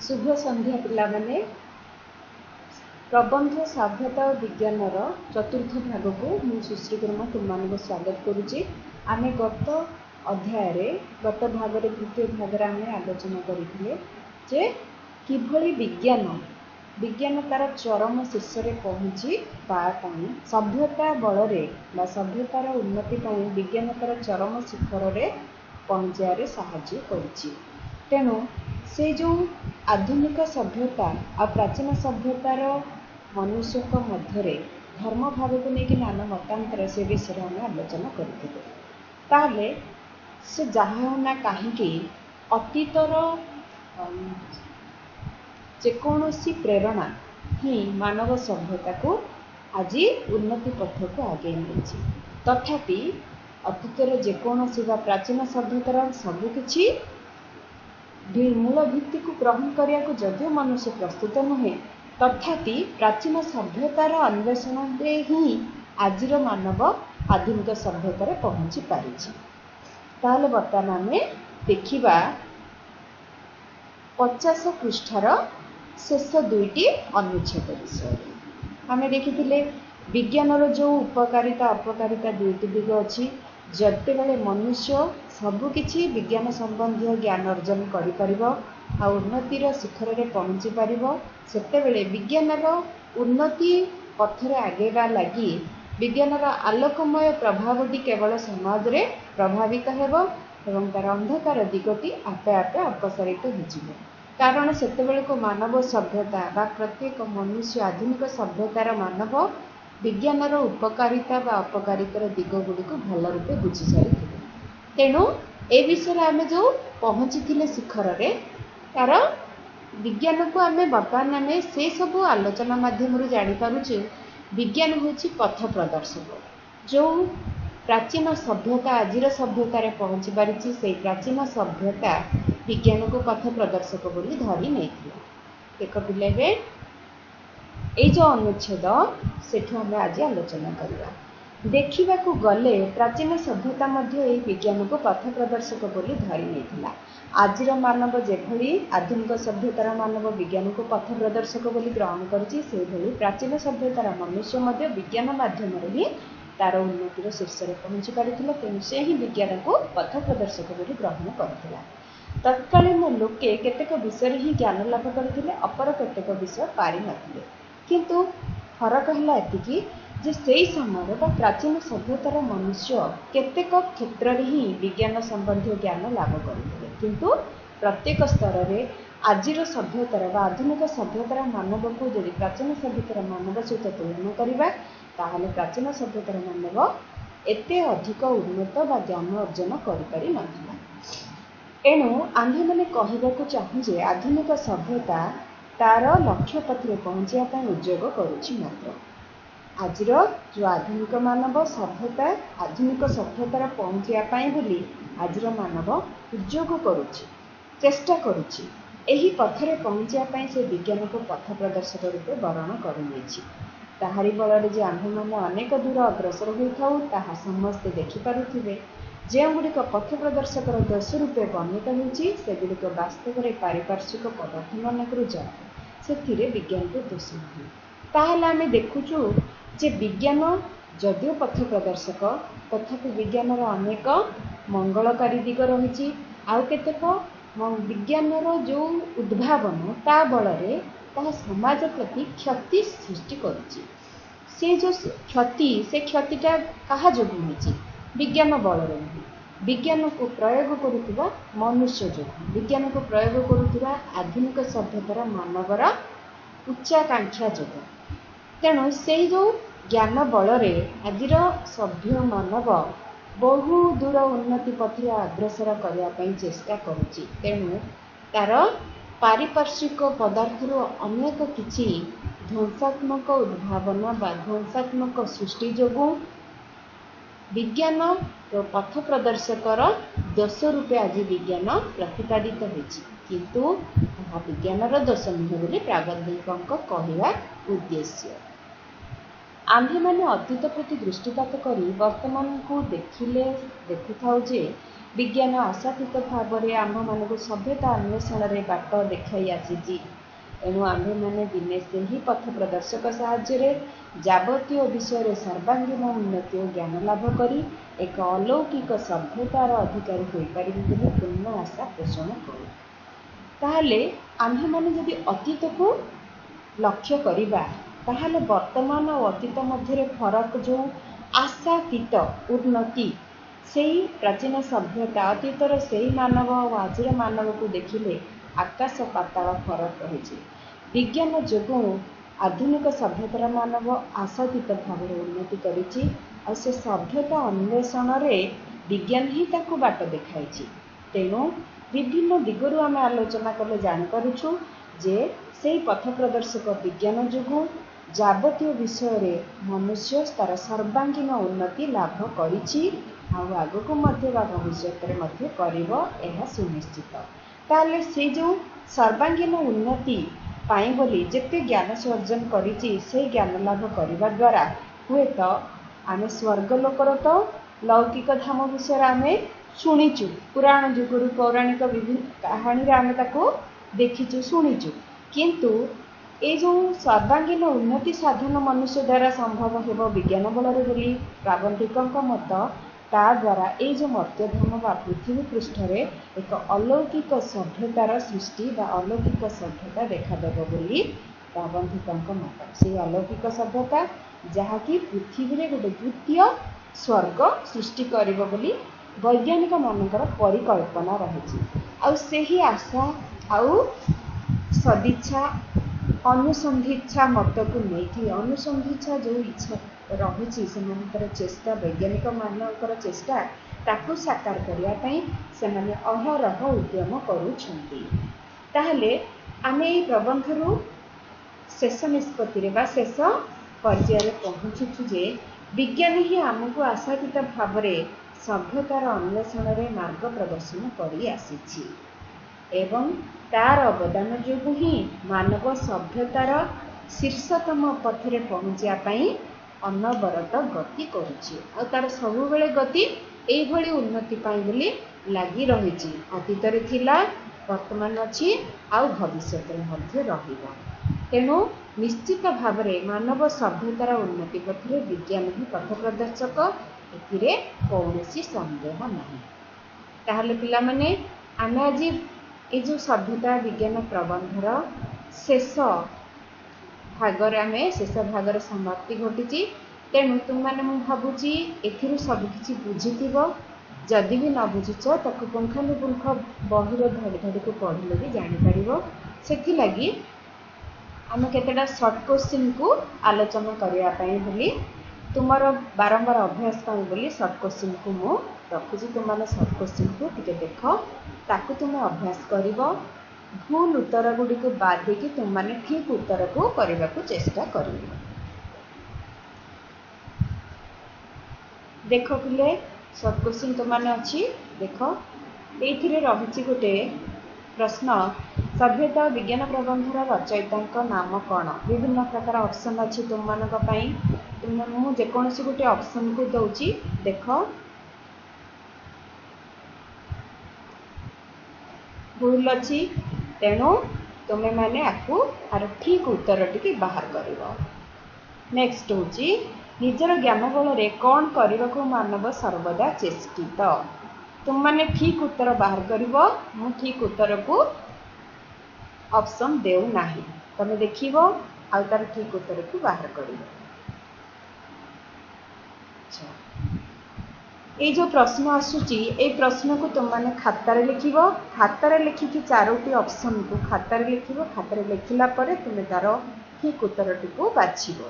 शुभ संध्या पिला माने प्रबंध सभ्यता और विज्ञानर चतुर्थ भाग को मु सुश्री गुरुमा तुम स्वागत करुच्ची। आमे गत अध्याय गत भाग तृतीय भाग आमे आलोचना करथिले जे किभली विज्ञान तार चरम शीर्ष रे पहुंची पाई सभ्यता बल रे सभ्यतार उन्नति पाई विज्ञान तार चरम शिखर रे पहुंचारे साहाय्य करुच्ची। तेणु से जो आधुनिक सभ्यता आ प्राचीन सभ्यतार मनुष्य मध्य धर्म भाव को लेकिन नाना मतांतर से विषय में आलोचना करते से जहाँ कहीं अतीतर जेकोसी प्रेरणा ही मानव सभ्यता को आज उन्नति पथ को आगे नहीं। तथापि अतीतर जेकोसी प्राचीन सभ्यतार सबकि मूल भित्ति को ग्रहण करने को जदिव मनुष्य प्रस्तुत नुहे तथापि प्राचीन सभ्यतार अन्वेषण ही आज मानव आधुनिक सभ्यतार पहुँची पारी। ताहले बर्तमान आम देखा 50 पृष्ठार शेष दुईटी अनुच्छेद विषय आम देखी विज्ञानर जो उपकारिता अपकारिता दुईटी दिग अच्छी। जते बेले मनुष्य सबकि विज्ञान संबंधी ज्ञान अर्जन आ उन्नतिर शिखर रे पहुँची पारिबो सेते बेले विज्ञानर उन्नति पथरे आगेबा लगी विज्ञानर आलोकमय प्रभावटी केवल समाज रे प्रभावित हेबो एवं तार अंधकार दिगटी आपे आपे अपसारित होजिबो। कारण सेते बेले को मानव सभ्यता बा प्रत्येक मनुष्य आधुनिक सभ्यतार मानव विज्ञानर उपकारिता बा अपकारितार दिग गुड़िक भल रूपे बुझी सारी। तेणु ए विषय आम जो पहुँची शिखर रे तार विज्ञान को आम बर्तमान आम से सब आलोचना माध्यम जानीपारुचे विज्ञान होची पथ प्रदर्शक। जो प्राचीन सभ्यता आज सभ्यतार पहुँची पारी से प्राचीन सभ्यता विज्ञान को पथ प्रदर्शक बोली धरी नहीं। देख पिले ये जो अनुच्छेद सेठू आम आज आलोचना करवा। देखा गले प्राचीन सभ्यता विज्ञान को पथ प्रदर्शक बोली धरी नहीं। आज मानव जेभली आधुनिक सभ्यतार मानव विज्ञान को पथ प्रदर्शक बोली ग्रहण करुच्ची प्राचीन सभ्यतार मनुष्य विज्ञान माध्यम ही तार उन्नतिर शीर्ष में पहुँची पारिथिला। तेणु से ही विज्ञान को पथ प्रदर्शक बोली ग्रहण करथिला। तत्कालीन लोके केतेक विषय ही ज्ञान लाभ करथिले अपर केतेक विषय पारि नथिले। किंतु फरक है एतिकी जे सेई समय प्राचीन सभ्यतार मनुष्य केतेक क्षेत्र में ही विज्ञान संबंधी ज्ञान लाभ करथिले। किंतु प्रत्येक स्तर में आजिर सभ्यतार बा आधुनिक सभ्यतार मानव को यदि प्राचीन सभ्यतार मानव सहित तुलना करबा ताहले प्राचीन सभ्यतार मानव एते अधिक उन्नत बा ज्ञान अर्जन करि नथिला। एणु आम्भे माने कहिबाकू चाहू जे आधुनिक सभ्यता तार लक्ष्य पथरे पहुँचा उद्योग करुच्ची। मात्र आजिर जो आधुनिक मानव सभ्यता आधुनिक सभ्यतार पहुँचापी बोली आजिर मानव उद्योग करुच्ची चेष्टा करुच्ची। एही पथरे पहुँचापी से विज्ञान को पथ प्रदर्शक रूपे वर्ण करुनेछि। ताहारी बल जे आम्भे माने अनेक दूर अग्रसर होइथाउ ताहा समस्ते देखिपारुथिबे। जेगुड़िक पथ प्रदर्शक दोष रूपे वर्णित होती सेगुड़िक वास्तव में पारिपार्श्विक पदार्थ मानक जाए से विज्ञान को दोष नहीं। ताहले आम देखुचु जे विज्ञान जदिव पथ प्रदर्शक तथापि विज्ञानर अनेक मंगलकारी दिग रही। आउ केतेक विज्ञानर जो उद्भावन ता बल समाज प्रति क्षति सृष्टि करुच्ची। से जो क्षति से क्षतिटा कहा जो होती विज्ञान बल नहीं विज्ञान को प्रयोग करुवा मनुष्य जो विज्ञान को प्रयोग करुवा आधुनिक सभ्यतार मानवर उच्चाकांक्षा जो। तेणु से जो ज्ञान बल आजिर सभ्य मानव बहु दूर उन्नति पथरे अग्रसर करने चेष्टा करुच्ची। तेणु तार पारिपार्श्विक पदार्थर अनेक किछि ध्वंसात्मक उद्भावन बा ध्वंसात्मक सृष्टि जोगु विज्ञान पथ प्रदर्शकर दोष रूपे आज विज्ञान प्रतिपादित होइछि। किंतु विज्ञानर दोष नुहे बोली प्राबंधिकों कहवा उद्देश्य। आम्भे माने अतीत प्रति दृष्टिपात करी वर्तमान को देखिले देखुथाउ जे विज्ञान आशातीत भाव में आम मान सभ्यता अन्वेषण में बाट देखाई आसी। एणु आम्भे मैंने दिने से ही पथ प्रदर्शक साहाय्य जावतीय विषय सर्वांगीन उन्नति और ज्ञान लाभ करी एक अलौकिक सभ्यतार अधिकारी हो पारि पूर्ण आशा पोषण करूँ। ताहले आम्भे मैंने जदि अतीत को लक्ष्य करिबा ताहले वर्तमान और अतीत मध्य फरक जो आशातीत उन्नति से प्राचीन सभ्यता अतीतर से मानव और आजिर मानव को देखिले आकाश पाताल फरक रही। विज्ञान जो आधुनिक सभ्यतार मानव आशातीत भाव उन्नति करिछि और से सभ्यता अन्वेषण में विज्ञान ही ताकू बाट देखाई। तेणु विभिन्न दिगरु आम आलोचना कले जानीपरुछु जे से पथ प्रदर्शक विज्ञान जो जावतीय विषय रे मनुष्य तार सर्वांगीन उन्नति लाभ करिछि आउ आगको मध्य बा भविष्य में करिबो एहा सुनिश्चित। ताले से जो सर्वांगीन उन्नति पाई बोली जेते ज्ञान से अर्जन करिछि से ज्ञान लाभ करिबा द्वारा हुए तो आमे स्वर्ग लोकर तो लौकिक धाम विषय आमे शुणीचु पुराण जुगुरु पौराणिक विभिन्न कहानी आमे ताको देखिचु शुणीचु किंतु ये जो सर्वांगीन उन्नति साधन मनुष्य द्वारा संभव हेब विज्ञान बल बोली प्राबंधिकों मत ता द्वारा ये जो मर्त्यधाम बा पृथ्वी पृष्ठ रे एक अलौकिक सभ्यतार सृष्टि बा अलौकिक सभ्यता देखादेव बोली प्राबंधिकों मत। से अलौकिक सभ्यता जहाँकि पृथ्वी रे गोटे द्वितीय स्वर्ग सृष्टि करिबो बोली वैज्ञानिक मानकर परिकल्पना रही। आउ सेही आशा आउ सदिच्छा अनुसंधिच्छा मत को नहीं अनुसंधिच्छा जो इच्छा रही से चेष्टा वैज्ञानिक मानकर चेष्टा ताकू साकार करने से अहरह उद्यम करुछंती। ताहले आमे ये प्रबंधरू शेष निष्पत्ति शेष पर्यायर पहुँचुछु जे विज्ञान ही आमको आशातीत भाव में सभ्यतार अन्वेषण में मार्ग प्रदर्शन करी आसीछि एवं तार अवदान जो ही मानव सभ्यतार शीर्षतम पथरे पहुँचापी अनवरत गति करुछि आ तार सबुबेले गति एभली उन्नति पाई बोली लगी रही। अतीत रे थिला वर्तमान अच्छी आउ भविष्य में रहिबो। तेणु निश्चित भाव में मानव सभ्यतार उन्नति पथरे विज्ञान ही पथ प्रदर्शक एथिरे कौनसी संदेह नहीं। ताहले पिला माने आमे आज ये जो सभ्यता विज्ञान प्रबंधर शेष भागर आम शेष भागर समाप्ति घटी। तेणु तुम मैंने भावुची एथिरू सबकि बुझी जदि भी न बुझीच ताकू पुंखानुपुंख बहिर धड़ी धड़ी को पढ़ले भी जापर से लगी आम केतेटा सर्ट क्वेश्चन को आलोचना करने तुमर बारंबार अभ्यास बोली सर्ट क्वेश्चन को मु रखुची। तुम सर्ट क्वेश्चन को टिके देख ताकू तुम अभ्यास कर भूल उत्तर गुड़ी को बाद देकी तुम मैंने ठीक उत्तर को करने को चेष्टा कर। देख पिले सर्ट क्वेश्चन तुम मैंने अच्छी देख ये रही गोटे प्रश्न सभ्यता और विज्ञान प्रबंधर रचयिता नाम कौन। विभिन्न प्रकार ऑप्शन अच्छी तुम मान तुम मुझे जेकोसी गोटे ऑप्शन को दौची देख भूल अच्छी तेणु तुम्हें मैंने आपको आर ठीक उत्तर टी बाहर कर। नेक्स्ट हूँ निजर ज्ञान बल कौन करने को मानव सर्वदा चेष्टित। तुम मैंने ठीक उत्तर बाहर कर मु ठीक उत्तर को ऑप्शन देउ नाही तुम देखिबो आ तार ठीक उत्तर को बाहर कर। ये जो प्रश्न आसूची ए प्रश्न को तुम मैंने खातार लिखिब खातार लिखिकी चारोटी ऑप्शन को खातार लिखिब खातार लिखिला परे तुम तार ठीक उत्तरटी को बाछिब।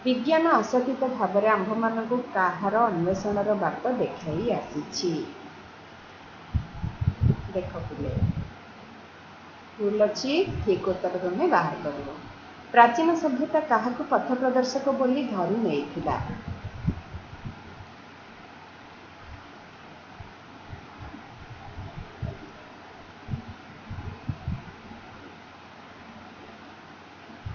विज्ञान आशातीत भाव में आंभ मान कहार अन्वेषण बाट देखाई आसी। देख पिले भूल अच्छी ठीक उत्तर तुम्हें बाहर कर। प्राचीन सभ्यता क्या पथ प्रदर्शक बोली धरी नहीं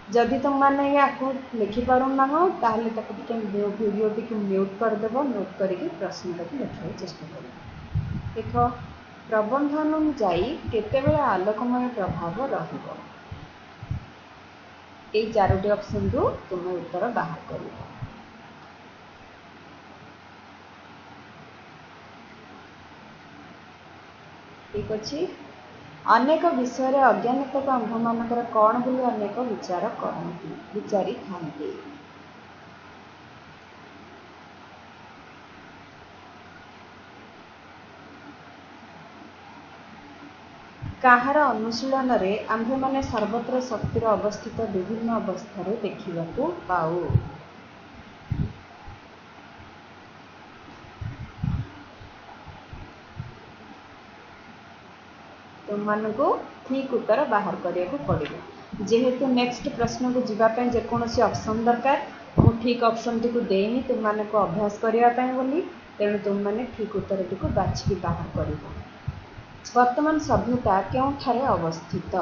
जदि तुम मैंने या लिखि पारुना ताहले वीडियो टी म्यूट करदेव म्यूट करके प्रश्न टाक लिखा चेष्टा कर देख प्रबंध अनुଯାयी केतेबेले आलोकमय प्रभाव रहिबो ए चारोटी ऑप्शन रु तुम्हें उत्तर बाहर कर ठीक अच्छे अनेक विषय अज्ञानता आंभ मानकर कौन बोली अनेक विचार करती विचारी था कहार अनुशीलन आंभे माने सर्वत्र शक्तिर अवस्थित विभिन्न अवस्था देखा पाऊ तुम मानक ठीक उत्तर बाहर करने को पड़ो जेहेतु नेक्स्ट प्रश्न को जीवाई जेकोसी ऑप्शन दरकार मु ठीक ऑप्शन टी को देनी तुम मानक अभ्यास करने बोली तेणु तुम मैंने ठीक उत्तर टी को बाछिकी बाहर कर वर्तमान सभ्यता क्यों अवस्थित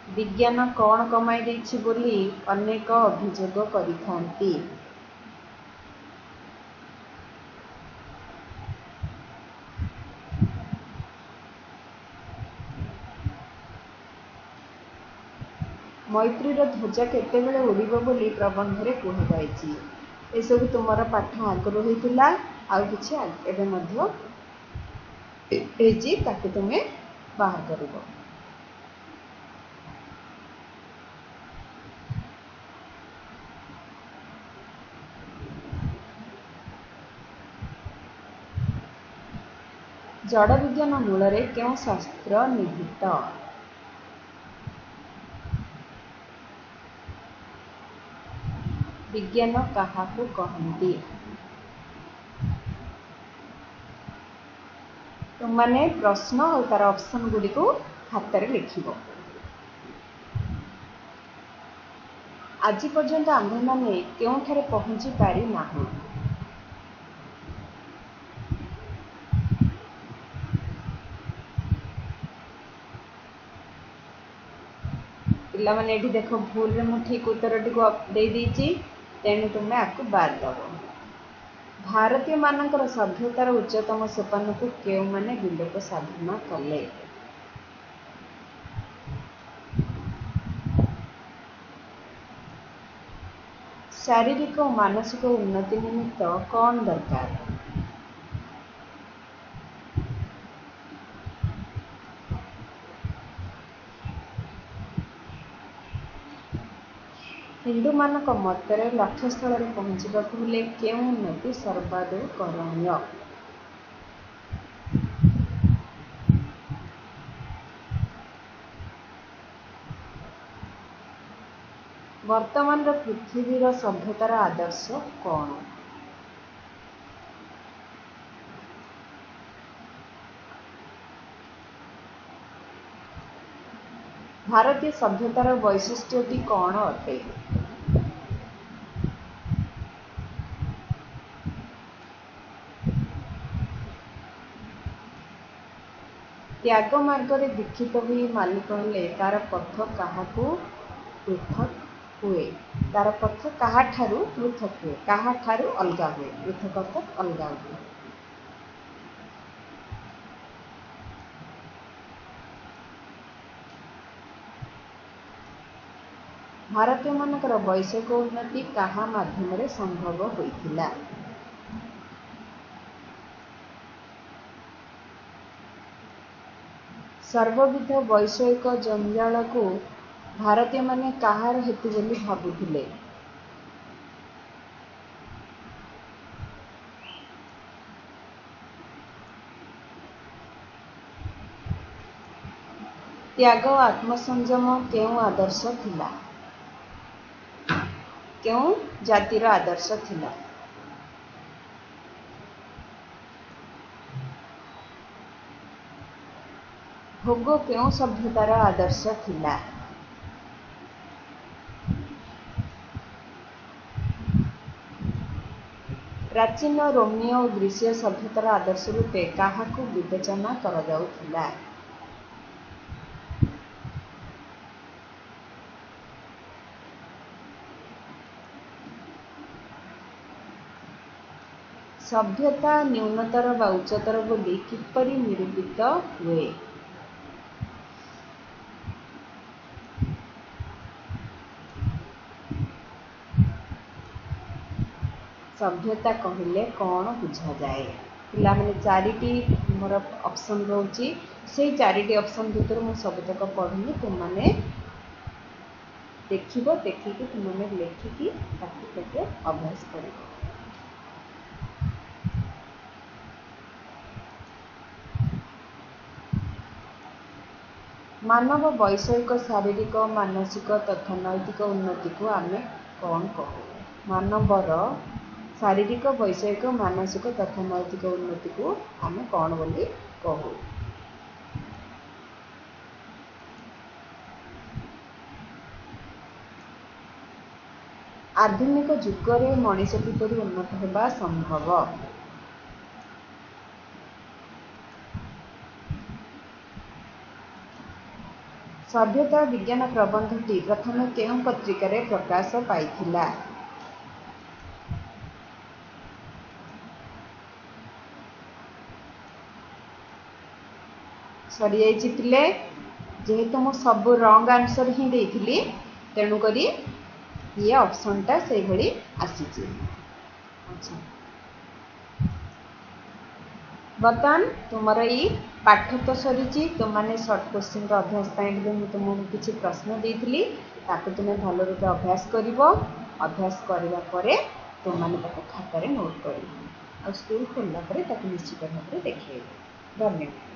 विज्ञान कौन कमाई देछि बोली अनेक अभियोग करिथांती मैत्रीर ध्वजा केतेबेले उड़िबो बोली प्रबंध रे कहबाइछि ए सब तुमर पाठ आगरो होइतिला आउ किछि एबे मध्य एजी ताके तुमे बाहर करिवो जड़ विज्ञान मूल क्यों शास्त्र निहित विज्ञान काहाकू कहती तुम माने प्रश्न और तार ऑप्शन गुडी को खातार लिखिबो आज पर्यंत आंभे माने केउठारे पहुंची पारि नाहु पिला माने एठी देखो भूल रे मु ठीक उत्तर टी को दे दीची तेणु तुम्हें आपको बाद दब भारतीय मानकर सभ्यतार उच्चतम सोपान को क्यों माने विलोप साधना कले शारीरिक और मानसिक उन्नति निमित्त कौन दरकार हिंदू मानक मतरे लक्ष्यस्थल में पहुँचवा क्यों उन्नति सर्वादौ करणीय वर्तमान पृथ्वीर सभ्यतार आदर्श कौन भारतीय सभ्यतार वैशिष्ट्यटी कौन अटे त्याग मार्ग में दीक्षित हुई मालिक हेले तार पथ काहाकू पृथक हुए तार पथ काहाठारू पृथक हुए काहाठारू अलगा हुए पृथक अर्थात अलगा हुए भारतीय मानकर वैषयिक उन्नति काहा माध्यम संभव होइथिला सर्वविध वैषयिक जंजाल को भारतीय माने काहार हेतु बोली भाबुथिले त्याग आत्मसंयम क्यों आदर्श थिला क्यों जातिर आदर्श थिला भोग क्यों सभ्यतार आदर्श थिला प्राचीन रोमीय और ग्रीसीय सभ्यतार आदर्श रूपे काहाकू विवेचना कराଯାउथिला? सभ्यता न्यूनतर बा उच्चतर बोली किपरि निरूपित हुए? सभ्यता कहले कौन बुझा जाए? पिला माने चारिटी मोर ऑप्शन रोची से चारिटी ऑप्शन भितर मु सबतक पढ़ुनी तुम माने देखिबो देखिकी तुम माने लेखिकी ताकि केते अभ्यास करिबो। मानव वैषयिक शारीरिक मानसिक तथा नैतिक उन्नति को आमे कौन कहू? मानवर शारीरिक वैषयिक मानसिक तथा नैतिक उन्नति को आमे कौन बोली कहू? आधुनिक जुगरे मनीष किपरि उन्नत हेबा संभव? सभ्यता विज्ञान प्रबंधटी प्रथम केउं पत्रिकारे प्रकाश पाइथिला? सरी जाइछि पिले जेहेतु मु सब रॉन्ग आंसर ही देइथिली तेणु करी ये ऑप्शन टा से भली आसीछि। अच्छा बर्तमान तुमर ई पाठ तो सरीची तुम माने शॉर्ट क्वेश्चन रो अभ्यास पाइले मु तुमको किछि प्रश्न देइथिली ताको तुमे भलो रूपे अभ्यास करिवो। अभ्यास करिवा परे तुम माने ताको खातारे नोट करिवो आ स्कूल खोलला परे ताको निश्चित भाबरे देखिए। धन्यवाद।